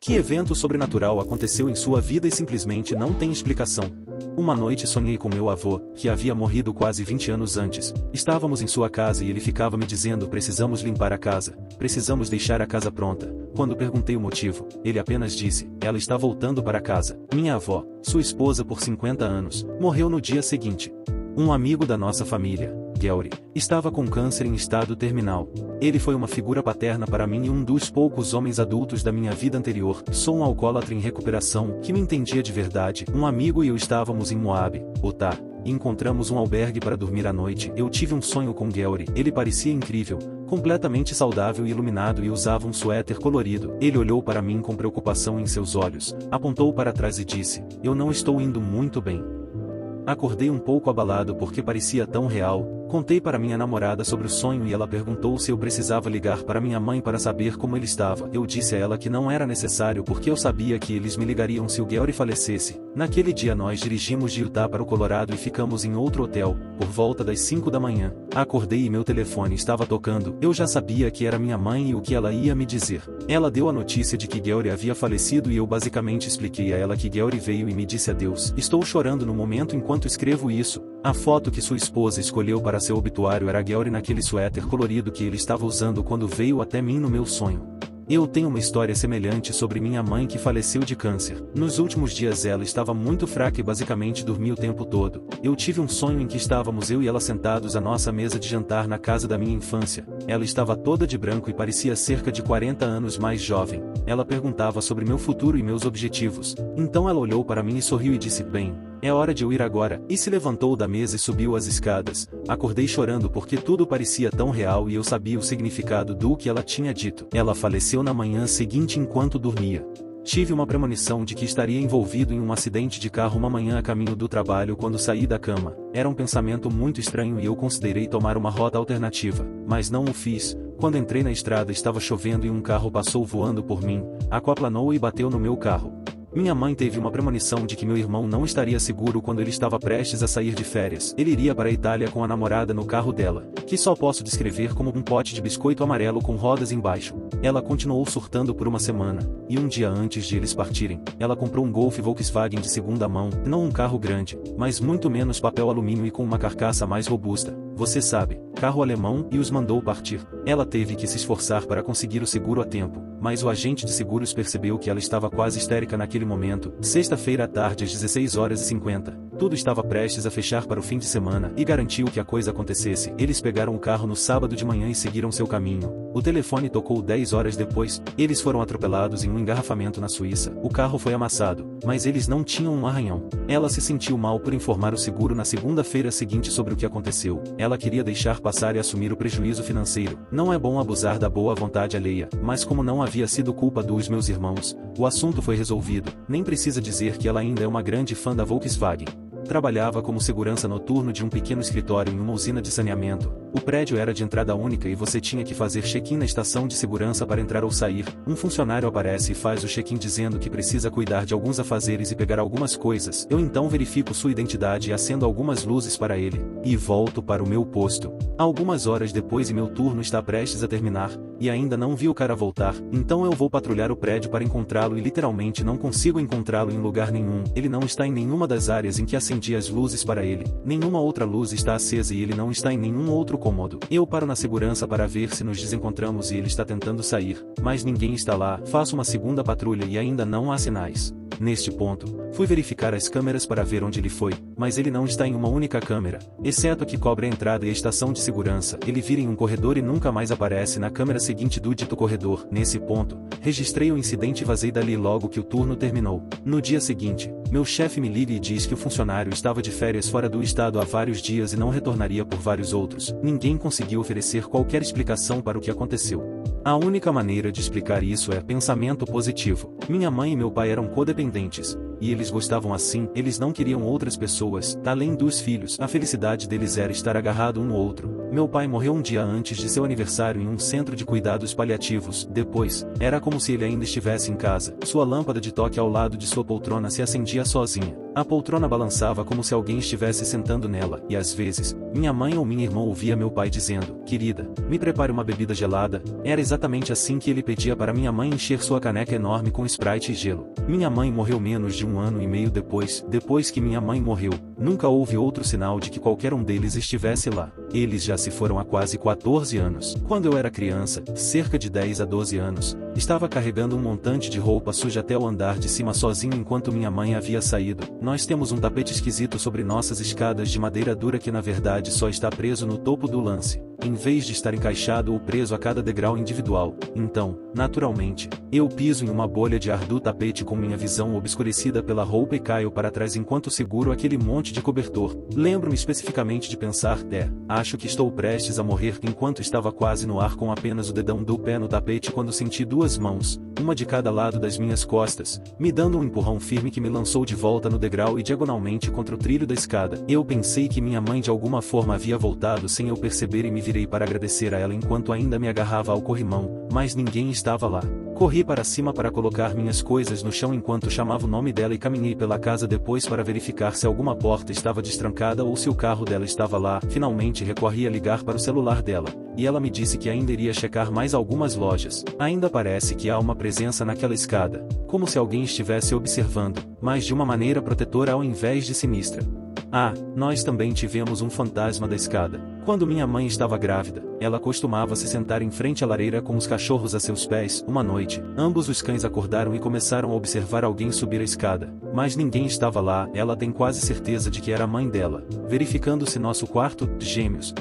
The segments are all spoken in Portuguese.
Que evento sobrenatural aconteceu em sua vida e simplesmente não tem explicação? Uma noite sonhei com meu avô, que havia morrido quase 20 anos antes. Estávamos em sua casa e ele ficava me dizendo: precisamos limpar a casa, precisamos deixar a casa pronta. Quando perguntei o motivo, ele apenas disse: ela está voltando para casa. Minha avó, sua esposa por 50 anos, morreu no dia seguinte. Um amigo da nossa família, Gary, estava com câncer em estado terminal. Ele foi uma figura paterna para mim e um dos poucos homens adultos da minha vida anterior. Sou um alcoólatra em recuperação, que me entendia de verdade. Um amigo e eu estávamos em Moab, Utah, e encontramos um albergue para dormir à noite. Eu tive um sonho com Gary. Ele parecia incrível, completamente saudável e iluminado e usava um suéter colorido. Ele olhou para mim com preocupação em seus olhos, apontou para trás e disse: eu não estou indo muito bem. Acordei um pouco abalado porque parecia tão real. Contei para minha namorada sobre o sonho e ela perguntou se eu precisava ligar para minha mãe para saber como ele estava. Eu disse a ela que não era necessário porque eu sabia que eles me ligariam se o Gary falecesse. Naquele dia nós dirigimos de Utah para o Colorado e ficamos em outro hotel, por volta das 5 da manhã. Acordei e meu telefone estava tocando. Eu já sabia que era minha mãe e o que ela ia me dizer. Ela deu a notícia de que Gary havia falecido e eu basicamente expliquei a ela que Gary veio e me disse adeus. Estou chorando no momento enquanto escrevo isso. A foto que sua esposa escolheu para seu obituário era Gary naquele suéter colorido que ele estava usando quando veio até mim no meu sonho. Eu tenho uma história semelhante sobre minha mãe que faleceu de câncer. Nos últimos dias ela estava muito fraca e basicamente dormia o tempo todo. Eu tive um sonho em que estávamos eu e ela sentados à nossa mesa de jantar na casa da minha infância. Ela estava toda de branco e parecia cerca de 40 anos mais jovem. Ela perguntava sobre meu futuro e meus objetivos. Então ela olhou para mim e sorriu e disse: bem, é hora de eu ir agora, e se levantou da mesa e subiu as escadas. Acordei chorando porque tudo parecia tão real e eu sabia o significado do que ela tinha dito. Ela faleceu na manhã seguinte enquanto dormia. Tive uma premonição de que estaria envolvido em um acidente de carro uma manhã a caminho do trabalho quando saí da cama. Era um pensamento muito estranho e eu considerei tomar uma rota alternativa, mas não o fiz. Quando entrei na estrada estava chovendo e um carro passou voando por mim, aquaplanou e bateu no meu carro. Minha mãe teve uma premonição de que meu irmão não estaria seguro quando ele estava prestes a sair de férias. Ele iria para a Itália com a namorada no carro dela, que só posso descrever como um pote de biscoito amarelo com rodas embaixo. Ela continuou surtando por uma semana, e um dia antes de eles partirem, ela comprou um Golf Volkswagen de segunda mão, não um carro grande, mas muito menos papel alumínio e com uma carcaça mais robusta. Você sabe, carro alemão, e os mandou partir. Ela teve que se esforçar para conseguir o seguro a tempo, mas o agente de seguros percebeu que ela estava quase histérica naquele momento. Sexta-feira à tarde às 16h50. Tudo estava prestes a fechar para o fim de semana e garantiu que a coisa acontecesse. Eles pegaram o carro no sábado de manhã e seguiram seu caminho. O telefone tocou 10 horas depois. Eles foram atropelados em um engarrafamento na Suíça. O carro foi amassado, mas eles não tinham um arranhão. Ela se sentiu mal por informar o seguro na segunda-feira seguinte sobre o que aconteceu. Ela queria deixar passar e assumir o prejuízo financeiro. Não é bom abusar da boa vontade alheia, mas como não havia sido culpa dos meus irmãos, o assunto foi resolvido. Nem precisa dizer que ela ainda é uma grande fã da Volkswagen. Trabalhava como segurança noturno de um pequeno escritório em uma usina de saneamento. O prédio era de entrada única e você tinha que fazer check-in na estação de segurança para entrar ou sair. Um funcionário aparece e faz o check-in dizendo que precisa cuidar de alguns afazeres e pegar algumas coisas. Eu então verifico sua identidade e acendo algumas luzes para ele, e volto para o meu posto. Algumas horas depois e meu turno está prestes a terminar, e ainda não vi o cara voltar, então eu vou patrulhar o prédio para encontrá-lo e literalmente não consigo encontrá-lo em lugar nenhum. Ele não está em nenhuma das áreas em que acendi as luzes para ele. Nenhuma outra luz está acesa e ele não está em nenhum outro cômodo. Eu paro na segurança para ver se nos desencontramos e ele está tentando sair, mas ninguém está lá. Faço uma segunda patrulha e ainda não há sinais. Neste ponto, fui verificar as câmeras para ver onde ele foi, mas ele não está em uma única câmera, exceto a que cobre a entrada e a estação de segurança. Ele vira em um corredor e nunca mais aparece na câmera seguinte do dito corredor. Nesse ponto, registrei o incidente e vazei dali logo que o turno terminou. No dia seguinte, meu chefe me liga e diz que o funcionário estava de férias fora do estado há vários dias e não retornaria por vários outros. Ninguém conseguiu oferecer qualquer explicação para o que aconteceu. A única maneira de explicar isso é pensamento positivo. Minha mãe e meu pai eram codependentes, e eles gostavam assim, eles não queriam outras pessoas, além dos filhos. A felicidade deles era estar agarrado um no outro. Meu pai morreu um dia antes de seu aniversário em um centro de cuidados paliativos. Depois, era como se ele ainda estivesse em casa. Sua lâmpada de toque ao lado de sua poltrona se acendia sozinha. A poltrona balançava como se alguém estivesse sentando nela, e às vezes, minha mãe ou minha irmã ouvia meu pai dizendo: "Querida, me prepare uma bebida gelada." Era exatamente assim que ele pedia para minha mãe encher sua caneca enorme com Sprite e gelo. Minha mãe morreu menos de 1 ano e meio depois. Depois que minha mãe morreu, nunca houve outro sinal de que qualquer um deles estivesse lá. Eles já se foram há quase 14 anos. Quando eu era criança, cerca de 10 a 12 anos, estava carregando um montante de roupa suja até o andar de cima sozinho enquanto minha mãe havia saído. Nós temos um tapete esquisito sobre nossas escadas de madeira dura que na verdade só está preso no topo do lance, em vez de estar encaixado ou preso a cada degrau individual. Então, naturalmente, eu piso em uma bolha de ar do tapete com minha visão obscurecida pela roupa e caio para trás enquanto seguro aquele monte de cobertor. Lembro-me especificamente de pensar: acho que estou prestes a morrer, enquanto estava quase no ar com apenas o dedão do pé no tapete quando senti 2 mãos, uma de cada lado das minhas costas, me dando um empurrão firme que me lançou de volta no degrau e diagonalmente contra o trilho da escada. Eu pensei que minha mãe de alguma forma havia voltado sem eu perceber e me virei para agradecer a ela enquanto ainda me agarrava ao corrimão, mas ninguém estava lá. Corri para cima para colocar minhas coisas no chão enquanto chamava o nome dela e caminhei pela casa depois para verificar se alguma porta estava destrancada ou se o carro dela estava lá. Finalmente recorri a ligar para o celular dela, e ela me disse que ainda iria checar mais algumas lojas. Ainda parece que há uma presença naquela escada, como se alguém estivesse observando, mas de uma maneira protetora ao invés de sinistra. Nós também tivemos um fantasma da escada. Quando minha mãe estava grávida, ela costumava se sentar em frente à lareira com os cachorros a seus pés. Uma noite, ambos os cães acordaram e começaram a observar alguém subir a escada, mas ninguém estava lá. Ela tem quase certeza de que era a mãe dela, verificando se nosso quarto, gêmeos,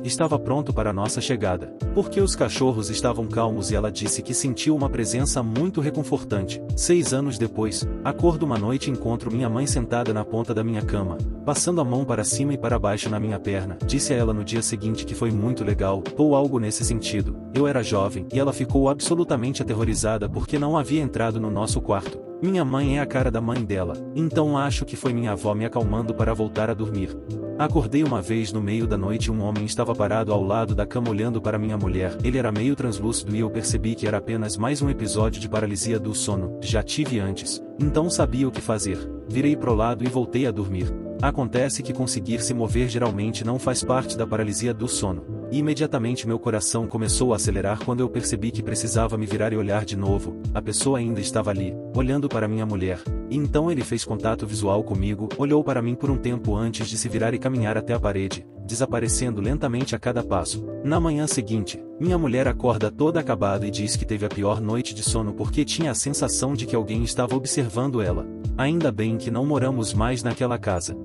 estava pronto para nossa chegada. Porque os cachorros estavam calmos e ela disse que sentiu uma presença muito reconfortante. 6 anos depois, acordo uma noite e encontro minha mãe sentada na ponta da minha cama, passando a mão para cima e para baixo na minha perna. Disse a ela no dia seguinte que foi muito legal, ou algo nesse sentido. Eu era jovem, e ela ficou absolutamente aterrorizada porque não havia entrado no nosso quarto. Minha mãe é a cara da mãe dela, então acho que foi minha avó me acalmando para voltar a dormir. Acordei uma vez no meio da noite e um homem estava parado ao lado da cama olhando para minha mulher. Ele era meio translúcido e eu percebi que era apenas mais um episódio de paralisia do sono. Já tive antes, então sabia o que fazer. Virei pro lado e voltei a dormir. Acontece que conseguir se mover geralmente não faz parte da paralisia do sono, e imediatamente meu coração começou a acelerar quando eu percebi que precisava me virar e olhar de novo. A pessoa ainda estava ali, olhando para minha mulher, e então ele fez contato visual comigo, olhou para mim por um tempo antes de se virar e caminhar até a parede, desaparecendo lentamente a cada passo. Na manhã seguinte, minha mulher acorda toda acabada e diz que teve a pior noite de sono porque tinha a sensação de que alguém estava observando ela. Ainda bem que não moramos mais naquela casa.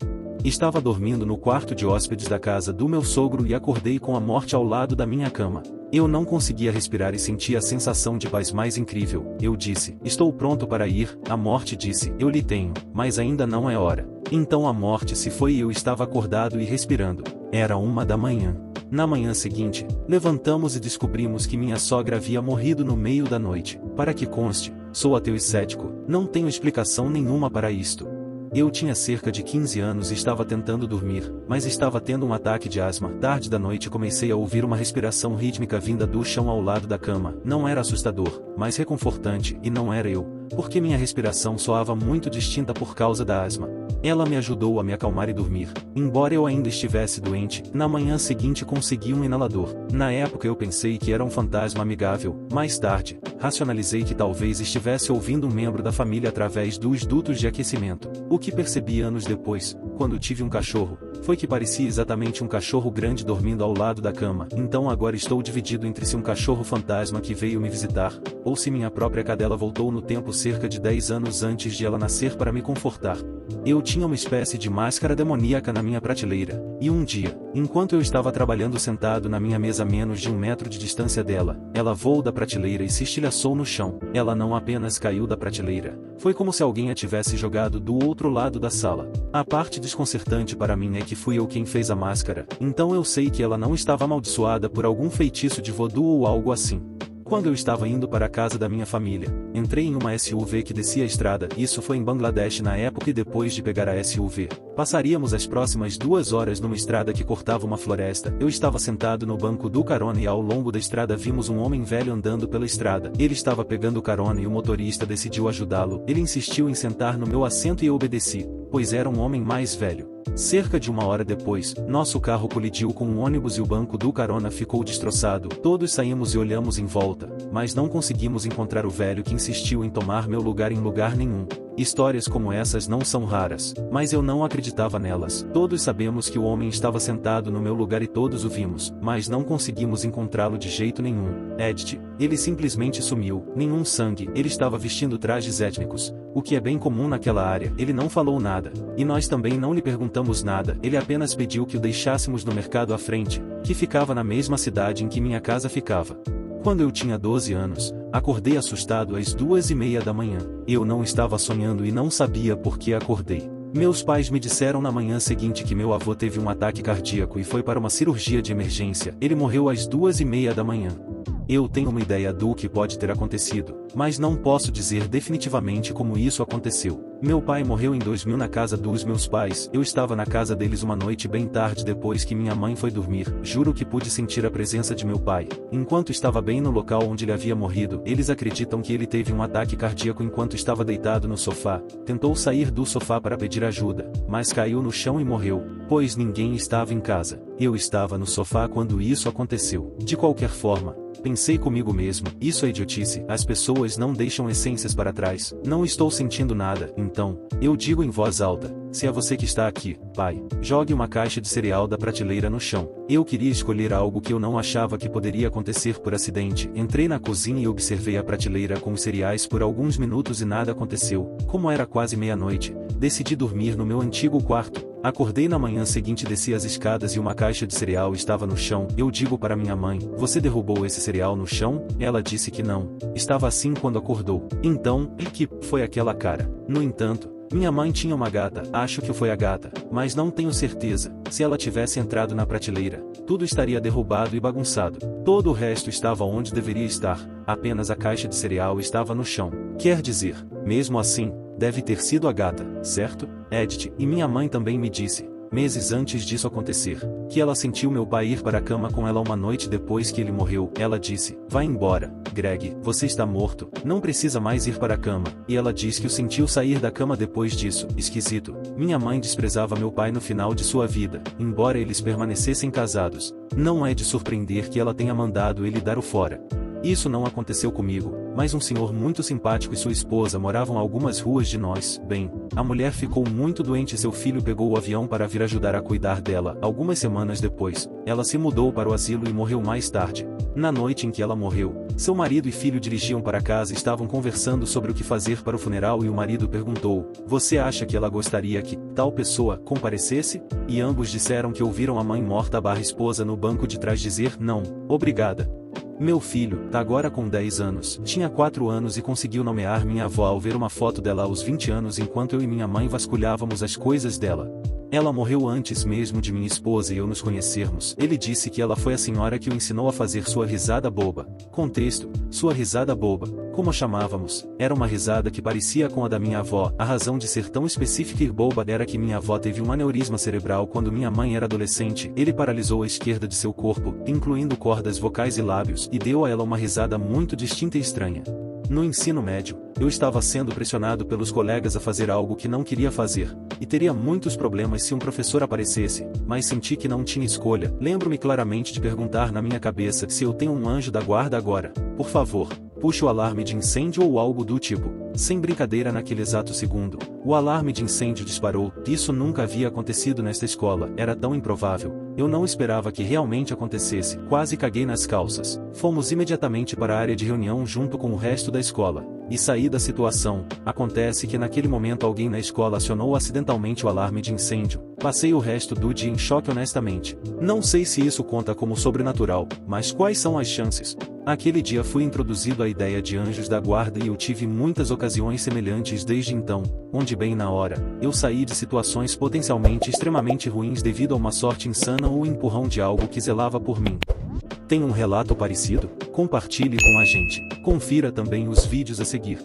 Estava dormindo no quarto de hóspedes da casa do meu sogro e acordei com a morte ao lado da minha cama. Eu não conseguia respirar e senti a sensação de paz mais incrível. Eu disse: "Estou pronto para ir." A morte disse: "Eu lhe tenho, mas ainda não é hora." Então a morte se foi e eu estava acordado e respirando. Era 1 da manhã. Na manhã seguinte, levantamos e descobrimos que minha sogra havia morrido no meio da noite. Para que conste, sou ateu e cético, não tenho explicação nenhuma para isto. Eu tinha cerca de 15 anos e estava tentando dormir, mas estava tendo um ataque de asma. Tarde da noite comecei a ouvir uma respiração rítmica vinda do chão ao lado da cama. Não era assustador, mas reconfortante, e não era eu, porque minha respiração soava muito distinta por causa da asma. Ela me ajudou a me acalmar e dormir. Embora eu ainda estivesse doente, na manhã seguinte consegui um inalador. Na época eu pensei que era um fantasma amigável. Mais tarde, racionalizei que talvez estivesse ouvindo um membro da família através dos dutos de aquecimento. O que percebi anos depois, quando tive um cachorro, foi que parecia exatamente um cachorro grande dormindo ao lado da cama. Então agora estou dividido entre se um cachorro fantasma que veio me visitar, ou se minha própria cadela voltou no tempo cerca de 10 anos antes de ela nascer para me confortar. Eu tinha uma espécie de máscara demoníaca na minha prateleira, e um dia, enquanto eu estava trabalhando sentado na minha mesa a menos de 1 metro de distância dela, ela voou da prateleira e se estilhaçou no chão. Ela não apenas caiu da prateleira, foi como se alguém a tivesse jogado do outro lado da sala. A parte desconcertante para mim é que fui eu quem fez a máscara, então eu sei que ela não estava amaldiçoada por algum feitiço de voodoo ou algo assim. Quando eu estava indo para a casa da minha família, entrei em uma SUV que descia a estrada. Isso foi em Bangladesh na época, e depois de pegar a SUV, passaríamos as próximas 2 horas numa estrada que cortava uma floresta. Eu estava sentado no banco do carona e ao longo da estrada vimos um homem velho andando pela estrada. Ele estava pegando carona e o motorista decidiu ajudá-lo. Ele insistiu em sentar no meu assento e eu obedeci, pois era um homem mais velho. Cerca de 1 hora depois, nosso carro colidiu com um ônibus e o banco do carona ficou destroçado. Todos saímos e olhamos em volta, mas não conseguimos encontrar o velho que insistiu em tomar meu lugar em lugar nenhum. Histórias como essas não são raras, mas eu não acreditava nelas. Todos sabemos que o homem estava sentado no meu lugar e todos o vimos, mas não conseguimos encontrá-lo de jeito nenhum. Edith, ele simplesmente sumiu. Nenhum sangue. Ele estava vestindo trajes étnicos, o que é bem comum naquela área. Ele não falou nada, e nós também não lhe perguntamos nada. Ele apenas pediu que o deixássemos no mercado à frente, que ficava na mesma cidade em que minha casa ficava. Quando eu tinha 12 anos, acordei assustado às 2h30 da manhã. Eu não estava sonhando e não sabia por que acordei. Meus pais me disseram na manhã seguinte que meu avô teve um ataque cardíaco e foi para uma cirurgia de emergência. Ele morreu às 2h30 da manhã. Eu tenho uma ideia do que pode ter acontecido, mas não posso dizer definitivamente como isso aconteceu. Meu pai morreu em 2000 na casa dos meus pais. Eu estava na casa deles uma noite bem tarde depois que minha mãe foi dormir. Juro que pude sentir a presença de meu pai, enquanto estava bem no local onde ele havia morrido. Eles acreditam que ele teve um ataque cardíaco enquanto estava deitado no sofá. Tentou sair do sofá para pedir ajuda, mas caiu no chão e morreu, pois ninguém estava em casa. Eu estava no sofá quando isso aconteceu. De qualquer forma, pensei comigo mesmo, isso é idiotice, as pessoas não deixam essências para trás. Não estou sentindo nada, então, eu digo em voz alta, se é você que está aqui, pai, jogue uma caixa de cereal da prateleira no chão. Eu queria escolher algo que eu não achava que poderia acontecer por acidente. Entrei na cozinha e observei a prateleira com os cereais por alguns minutos e nada aconteceu. Como era quase meia-noite, decidi dormir no meu antigo quarto. Acordei na manhã seguinte, desci as escadas e uma caixa de cereal estava no chão. Eu digo para minha mãe, você derrubou esse cereal no chão? Ela disse que não. Estava assim quando acordou. Então, e que foi aquela cara? No entanto, minha mãe tinha uma gata, acho que foi a gata, mas não tenho certeza. Se ela tivesse entrado na prateleira, tudo estaria derrubado e bagunçado. Todo o resto estava onde deveria estar, apenas a caixa de cereal estava no chão. Quer dizer, mesmo assim, deve ter sido a gata, certo? Edith, e minha mãe também me disse, meses antes disso acontecer, que ela sentiu meu pai ir para a cama com ela uma noite depois que ele morreu. Ela disse, vai embora, Greg, você está morto, não precisa mais ir para a cama. E ela diz que o sentiu sair da cama depois disso. Esquisito. Minha mãe desprezava meu pai no final de sua vida, embora eles permanecessem casados. Não é de surpreender que ela tenha mandado ele dar o fora. Isso não aconteceu comigo, mas um senhor muito simpático e sua esposa moravam a algumas ruas de nós. Bem, a mulher ficou muito doente e seu filho pegou o avião para vir ajudar a cuidar dela. Algumas semanas depois, ela se mudou para o asilo e morreu mais tarde. Na noite em que ela morreu, seu marido e filho dirigiam para casa e estavam conversando sobre o que fazer para o funeral e o marido perguntou, você acha que ela gostaria que tal pessoa comparecesse? E ambos disseram que ouviram a mãe morta/esposa no banco de trás dizer, não, obrigada. Meu filho, agora com 10 anos, tinha 4 anos e conseguiu nomear minha avó ao ver uma foto dela aos 20 anos enquanto eu e minha mãe vasculhávamos as coisas dela. Ela morreu antes mesmo de minha esposa e eu nos conhecermos. Ele disse que ela foi a senhora que o ensinou a fazer sua risada boba. Contexto, sua risada boba, como a chamávamos, era uma risada que parecia com a da minha avó. A razão de ser tão específica e boba era que minha avó teve um aneurisma cerebral quando minha mãe era adolescente. Ele paralisou a esquerda de seu corpo, incluindo cordas vocais e lábios, e deu a ela uma risada muito distinta e estranha. No ensino médio, eu estava sendo pressionado pelos colegas a fazer algo que não queria fazer, e teria muitos problemas se um professor aparecesse, mas senti que não tinha escolha. Lembro-me claramente de perguntar na minha cabeça se eu tenho um anjo da guarda agora. Por favor, puxe o alarme de incêndio ou algo do tipo. Sem brincadeira, naquele exato segundo, o alarme de incêndio disparou. Isso nunca havia acontecido nesta escola, era tão improvável. Eu não esperava que realmente acontecesse. Quase caguei nas calças. Fomos imediatamente para a área de reunião junto com o resto da escola, e saí da situação. Acontece que naquele momento alguém na escola acionou acidentalmente o alarme de incêndio. Passei o resto do dia em choque honestamente. Não sei se isso conta como sobrenatural, mas quais são as chances? Aquele dia fui introduzido à ideia de anjos da guarda e eu tive muitas ocasiões semelhantes desde então, onde bem na hora, eu saí de situações potencialmente extremamente ruins devido a uma sorte insana ou empurrão de algo que zelava por mim. Tem um relato parecido? Compartilhe com a gente. Confira também os vídeos a seguir.